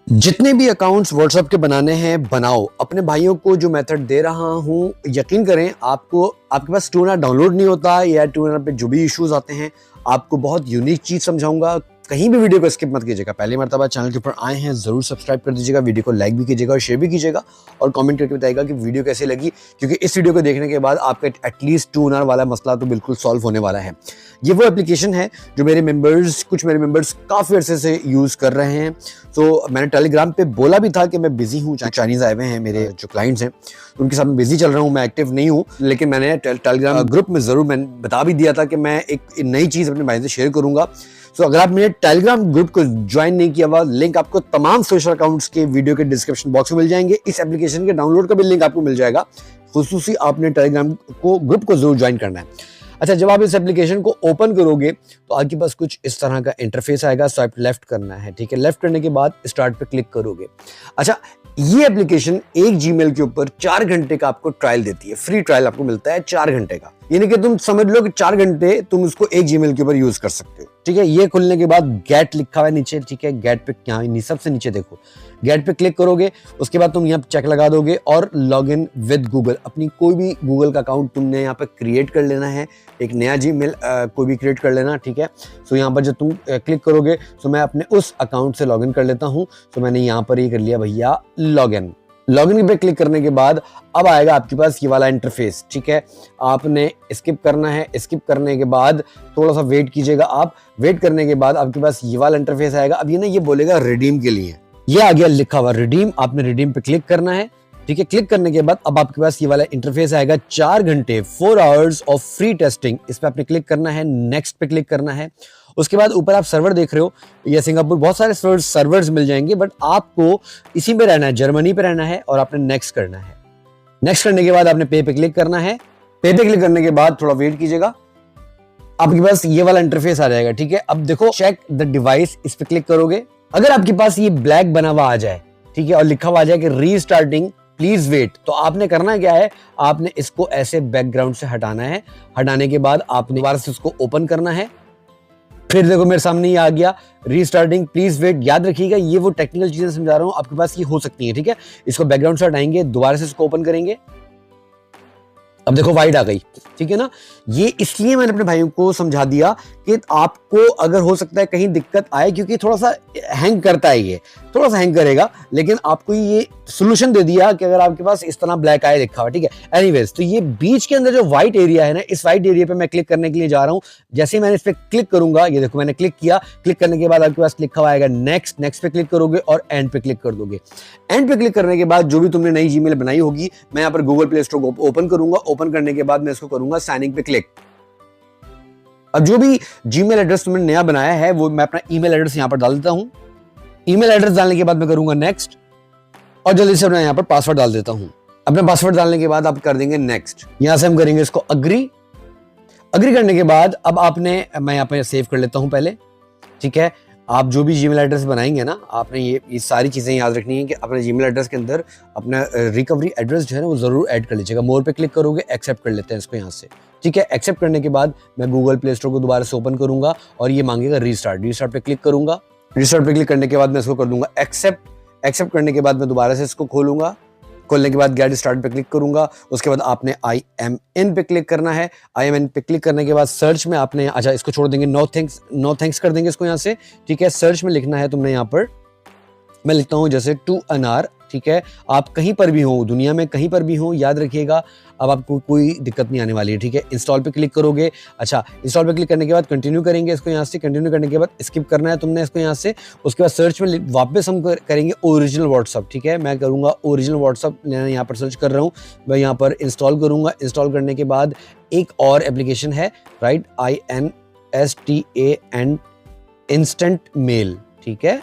जितने भी accounts WhatsApp के बनाने हैं बनाओ। अपने भाइयों को जो मेथड दे रहा हूँ, यकीन करें आपको आपके पास ट्यूनर डाउनलोड नहीं होता या ट्यूनर पे जो भी इश्यूज आते हैं, आपको बहुत यूनिक चीज समझाऊंगा। कहीं भी वीडियो को स्किप मत कीजिएगा। पहली मर्तबा चैनल के ऊपर आए हैं, जरूर सब्सक्राइब कर दीजिएगा, वीडियो को लाइक भी कीजिएगा और शेयर भी कीजिएगा और कमेंट करके बताइएगा कि वीडियो कैसी लगी, क्योंकि इस वीडियो को देखने के बाद आपका एटलीस्ट ट्यूनर वाला मसला तो बिल्कुल सॉल्व होने वाला है। ये वो एप्लीकेशन है जो कुछ मेरे मेंबर्स काफ़ी अरसे से यूज़ कर रहे हैं। तो मैंने टेलीग्राम पे बोला भी था कि मैं बिजी हूँ, चाइनीज़ आए हुए हैं मेरे जो क्लाइंट्स हैं, उनके साथ मैं बिजी चल रहा हूँ, मैं एक्टिव नहीं हूँ। लेकिन मैंने टेलीग्राम ग्रुप में ज़रूर मैंने बता भी दिया था कि मैं एक नई चीज़ अपने भाई से शेयर करूँगा। तो अगर आप मेरे टेलीग्राम ग्रुप को ज्वाइन नहीं किया हुआ, लिंक आपको तमाम सोशल अकाउंट्स के वीडियो के डिस्क्रिप्शन बॉक्स में मिल जाएंगे। इस एप्लीकेशन के डाउनलोड का भी लिंक आपको मिल जाएगा। खुसूसी आपने टेलीग्राम ग्रुप को जरूर ज्वाइन करना है। अच्छा, जब आप इस एप्लीकेशन को ओपन करोगे तो आपके पास कुछ इस तरह का इंटरफेस आएगा। स्वाइप लेफ्ट करना है, ठीक है। लेफ्ट करने के बाद स्टार्ट पे क्लिक करोगे। अच्छा, ये एप्लीकेशन एक जीमेल के ऊपर 4 घंटे का आपको ट्रायल देती है। फ्री ट्रायल आपको मिलता है 4 घंटे का, यानी कि तुम समझ लो कि 4 घंटे तुम उसको एक जीमेल के ऊपर यूज कर सकते हो, ठीक है। ये खुलने के बाद गेट लिखा हुआ है नीचे, ठीक है। गेट पे यहाँ सबसे नीचे देखो, गेट पे क्लिक करोगे। उसके बाद तुम यहाँ चेक लगा दोगे और लॉग इन विद गूगल, अपनी कोई भी गूगल का अकाउंट तुमने यहाँ पे क्रिएट कर लेना है। एक नया जीमेल कोई भी क्रिएट कर लेना, ठीक है। सो यहाँ पर जब तुम क्लिक करोगे, सो मैं अपने उस अकाउंट से लॉग इन कर लेता हूँ। सो मैंने यहाँ पर ये कर लिया भैया लॉग इन पे क्लिक करने के बाद अब आएगा आपके पास ये वाला इंटरफेस, ठीक है। आपने स्किप करना है। स्किप करने के बाद थोड़ा सा वेट कीजिएगा। आप वेट करने के बाद आपके पास ये वाला इंटरफेस आएगा। अब ये बोलेगा रिडीम के लिए, ये आ गया लिखा हुआ रिडीम। आपने रिडीम पे क्लिक करना है, ठीक है। क्लिक करने के बाद अब आपके पास ये वाला इंटरफेस आएगा, 4 घंटे 4 आवर्स ऑफ फ्री टेस्टिंग। इस पे आपने क्लिक करना है, नेक्स्ट पे क्लिक करना है। उसके बाद ऊपर आप सर्वर देख रहे हो, ये सिंगापुर, बहुत सारे सर्वर्स मिल जाएंगे, बट आपको इसी पे रहना है, जर्मनी पे रहना है और आपने नेक्स्ट करना है। नेक्स्ट करने के बाद आपने पे पे क्लिक करना है। पे पे क्लिक करने के बाद थोड़ा वेट कीजिएगा, आपके पास ये वाला इंटरफेस आ जाएगा, ठीक है। अब देखो चेक द डिवाइस, इस पे क्लिक करोगे। अगर आपके पास ये ब्लैक बना हुआ आ जाए, ठीक है, और लिखा हुआ आ जाए कि रीस्टार्टिंग प्लीज वेट, तो आपने करना क्या है, आपने इसको ऐसे बैकग्राउंड से हटाना है। हटाने के बाद आपने दोबारा से इसको ओपन करना है। फिर देखो मेरे सामने ये आ गया रीस्टार्टिंग प्लीज वेट। याद रखिएगा, ये वो टेक्निकल चीजें समझा रहा हूं, आपके पास ये हो सकती है, ठीक है। इसको बैकग्राउंड से हटाएंगे, दोबारा से इसको ओपन करेंगे। अब देखो वाइट आ गई, ठीक है ना। ये इसलिए मैंने अपने भाइयों को समझा दिया कि आपको अगर हो सकता है कहीं दिक्कत आए, क्योंकि थोड़ा सा हैंग करता है, ये थोड़ा सा हैंग करेगा, लेकिन आपको ये सोल्यूशन दे दिया कि अगर आपके पास इस तरह ब्लैक आए लिखा हुआ, ठीक है। एनीवेज, तो ये बीच के अंदर जो व्हाइट एरिया है ना, इस व्हाइट एरिया पे मैं क्लिक करने के लिए जा रहा हूँ। जैसे ही मैंने इस पे क्लिक करूंगा, ये देखो मैंने क्लिक किया। क्लिक करने के बाद आपके पास लिखा हुआ आएगा नेक्स्ट। नेक्स्ट पे क्लिक करोगे और एंड पे क्लिक कर दोगे। एंड पे क्लिक करने के बाद जो भी तुमने नई जीमेल बनाई होगी, मैं यहाँ पर गूगल प्ले स्टोर को ओपन करूंगा। ओपन करने के बाद मैं इसको करूंगा साइन इन पे क्लिक। अब जो भी जीमेल एड्रेस तुमने नया बनाया है, वो मैं अपना ईमेल एड्रेस यहां पर डाल देता हूं। ईमेल एड्रेस डालने के बाद मैं करूंगा नेक्स्ट, और जल्दी से मैं यहां पर पासवर्ड डाल देता हूं। अपना पासवर्ड डालने के बाद आप कर देंगे नेक्स्ट। यहां से हम करेंगे इसको अग्री करने के बाद अब मैं यहां पर सेव कर लेता हूं पहले, ठीक है। आप जो भी जीमेल एड्रेस बनाएंगे ना, आपने ये सारी चीजें याद रखनी है कि अपने जीमेल एड्रेस के अंदर अपना रिकवरी एड्रेस जो है ना, वो जरूर ऐड कर लीजिएगा। मोर पे क्लिक करोगे, एक्सेप्ट कर लेते हैं इसको यहाँ से, ठीक है। एक्सेप्ट करने के बाद मैं गूगल प्ले स्टोर को दोबारा से ओपन करूंगा और ये मांगेगा रीस्टार्ट पे क्लिक करूंगा। रीस्टार्ट पे क्लिक करने के बाद मैं इसको कर दूंगा एक्सेप्ट करने के बाद मैं दोबारा से इसको खोलूंगा। खोलने के बाद गेट स्टार्ट पे क्लिक करूंगा। उसके बाद आपने IMN पे क्लिक करना है। IMN पे क्लिक करने के बाद सर्च में आपने, अच्छा इसको छोड़ देंगे, नो थैंक्स कर देंगे इसको यहाँ से, ठीक है। सर्च में लिखना है तुमने, यहाँ पर मैं लिखता हूँ जैसे टू अनार, ठीक है। आप कहीं पर भी हो, दुनिया में कहीं पर भी हो, याद रखिएगा, अब आपको कोई दिक्कत नहीं आने वाली है, ठीक है। इंस्टॉल पे क्लिक करोगे। अच्छा, इंस्टॉल पे क्लिक करने के बाद कंटिन्यू करेंगे इसको यहाँ से। कंटिन्यू करने के बाद स्किप करना है तुमने इसको यहाँ से। उसके बाद सर्च में वापस हम करेंगे ओरिजिनल व्हाट्सअप, ठीक है। मैं करूँगा ओरिजिनल व्हाट्सअप, यहाँ पर सर्च कर रहा हूँ, मैं यहाँ पर इंस्टॉल करूँगा। इंस्टॉल करने के बाद एक और एप्लीकेशन है, राइट, INSTANT इंस्टेंट मेल, ठीक है।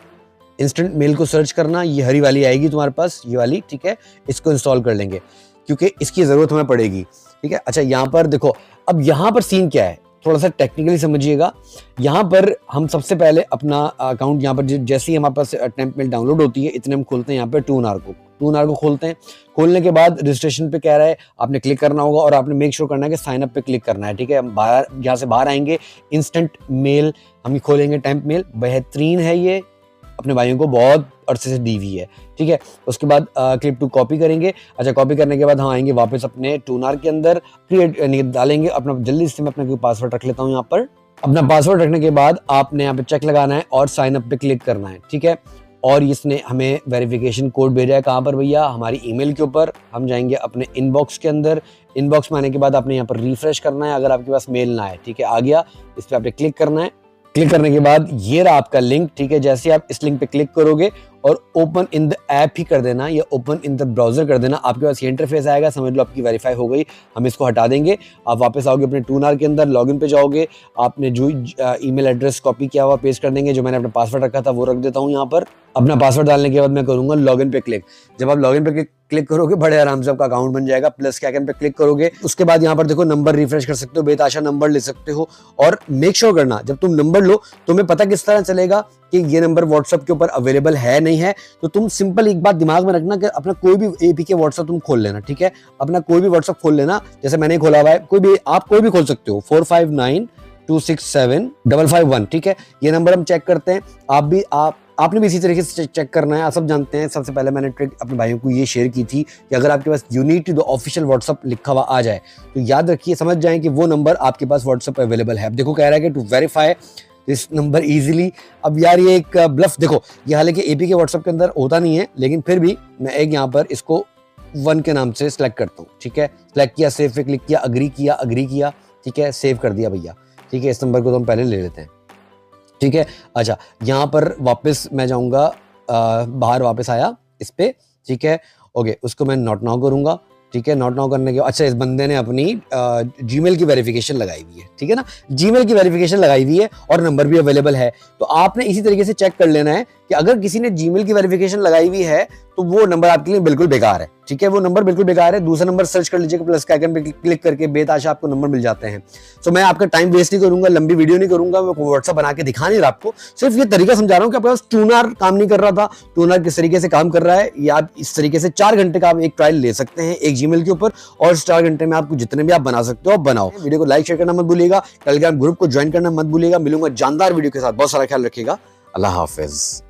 इंस्टेंट मेल को सर्च करना, ये हरी वाली आएगी तुम्हारे पास, ये वाली, ठीक है। इसको इंस्टॉल कर लेंगे क्योंकि इसकी जरूरत हमें पड़ेगी, ठीक है। अच्छा, यहाँ पर देखो, अब यहाँ पर सीन क्या है, थोड़ा सा टेक्निकली समझिएगा। यहाँ पर हम सबसे पहले अपना अकाउंट, यहाँ पर जैसे ही हमारे पास टेम्प मेल डाउनलोड होती है, इतने हम खोलते हैं यहाँ पर ट्यूनर को खोलते हैं। खोलने के बाद रजिस्ट्रेशन पे कह रहा है, आपने क्लिक करना होगा और आपने मेक श्योर करना है कि साइन अप पे क्लिक करना है, ठीक है। बाहर, यहाँ से बाहर आएंगे, इंस्टेंट मेल हम खोलेंगे। टेम्प मेल बेहतरीन है ये, अपने भाइयों को बहुत अरसे से दी हुई है, ठीक है। उसके बाद क्लिप टू कॉपी करेंगे। अच्छा, कॉपी करने के बाद हम आएंगे वापस अपने टूनार के अंदर, क्रिएट डालेंगे अपना, जल्दी से मैं अपना कोई पासवर्ड रख लेता हूँ यहाँ पर। अपना पासवर्ड रखने के बाद आपने यहाँ पे चेक लगाना है और साइन अप पे क्लिक करना है, ठीक है। और इसने हमें वेरिफिकेशन कोड भेजा है, कहाँ पर भैया, हमारी ईमेल के ऊपर। हम जाएंगे अपने इनबॉक्स के अंदर, इनबॉक्स में आने के बाद आपने यहाँ पर रिफ्रेश करना है अगर आपके पास मेल ना है, ठीक है। आ गया, इस पर आपने क्लिक करना है। क्लिक करने के बाद ये रहा आपका लिंक, ठीक है। जैसे आप इस लिंक पे क्लिक करोगे और ओपन इन द ऐप ही कर देना या ओपन इन द ब्राउजर कर देना, आपके पास ये इंटरफेस आएगा, समझ लो आपकी वेरीफाई हो गई। हम इसको हटा देंगे, आप वापस आओगे अपने टूनार के अंदर, लॉगिन पे जाओगे, आपने जो ईमेल एड्रेस कॉपी किया हुआ पेस्ट कर देंगे, जो मैंने अपना पासवर्ड रखा था वो रख देता हूँ यहाँ पर। अपना पासवर्ड डालने के बाद मैं करूँगा लॉगिन पे क्लिक। जब आप लॉगिन पे क्लिक करोगे बड़े आराम से आपका अकाउंट बन जाएगा। प्लस के आइकन पे क्लिक करोगे, उसके बाद यहाँ पर देखो नंबर रिफ्रेश कर सकते हो, बेताशा नंबर ले सकते हो। और मेक श्योर करना जब तुम नंबर लो तुम्हें पता किस तरह चलेगा कि ये नंबर व्हाट्सएप के ऊपर अवेलेबल है नहीं है। तो तुम सिंपल एक बात दिमाग में रखना कि अपना कोई भी एपीके व्हाट्सएप तुम खोल लेना, ठीक है। अपना कोई भी व्हाट्सएप खोल लेना, जैसे मैंने खोला हुआ है, कोई भी आप कोई भी खोल सकते हो, 4592675551, ठीक है। ये नंबर हम चेक करते हैं, आपने भी इसी तरीके से चेक करना है। आप सब जानते हैं, सबसे पहले मैंने ट्रिक अपने भाइयों को ये शेयर की थी कि अगर आपके पास यूनिट द ऑफिशियल व्हाट्सएप लिखा हुआ आ जाए तो याद रखिए, समझ जाएं कि वो नंबर आपके पास व्हाट्सएप अवेलेबल है। अब देखो कह रहा है कि to verify this number easily. अब यार ये एक ब्लफ, देखो ये हालांकि एपी के व्हाट्सएप के अंदर होता नहीं है, लेकिन फिर भी मैं एक यहाँ पर इसको 1 के नाम से सिलेक्ट करता हूँ, ठीक है। सिलेक्ट किया, सेव पे क्लिक किया, अग्री किया, ठीक है, सेव कर दिया भैया, ठीक है। इस नंबर को तो हम पहले ले लेते हैं, ठीक है। अच्छा, यहाँ पर वापस मैं जाऊँगा, बाहर वापस आया इस पे, ठीक है। ओके, उसको मैं नॉट नाउ करूँगा, ठीक है। नॉट नाउ करने के बाद अच्छा, इस बंदे ने अपनी जीमेल की वेरिफिकेशन लगाई हुई है, ठीक है ना, जीमेल की वेरिफिकेशन लगाई हुई है और नंबर भी अवेलेबल है। तो आपने इसी तरीके से चेक कर लेना है कि अगर किसी ने जीमेल की वेरिफिकेशन लगाई हुई है तो वो नंबर आपके लिए बिल्कुल बेकार है, ठीक है। वो नंबर बिल्कुल बेकार है। दूसरा नंबर सर्च कर लीजिएगा, प्लस के आइकन पे क्लिक करके बेताशा आपको नंबर मिल जाते हैं। तो मैं आपका टाइम वेस्ट नहीं करूंगा, लंबी वीडियो नहीं करूंगा, मैं व्हाट्सएप बना के दिखा नहीं रहा आपको, सिर्फ ये तरीका समझा रहा हूँ कि आपके पास टूनार काम नहीं कर रहा था, टूनार किस तरीके से काम कर रहा है। या आप इस तरीके से 4 घंटे का आप एक ट्रायल ले सकते हैं एक जीमेल के ऊपर, और इस 4 घंटे में आपको जितने भी आप बना सकते हो आप बनाओ। वीडियो को लाइक शेयर करना मत भूलिएगा, टेलीग्राम ग्रुप को ज्वाइन करना मत भूलिएगा। मिलूंगा जानदार वीडियो के साथ, बहुत सारा ख्याल रखिएगा। अल्लाह हाफिज।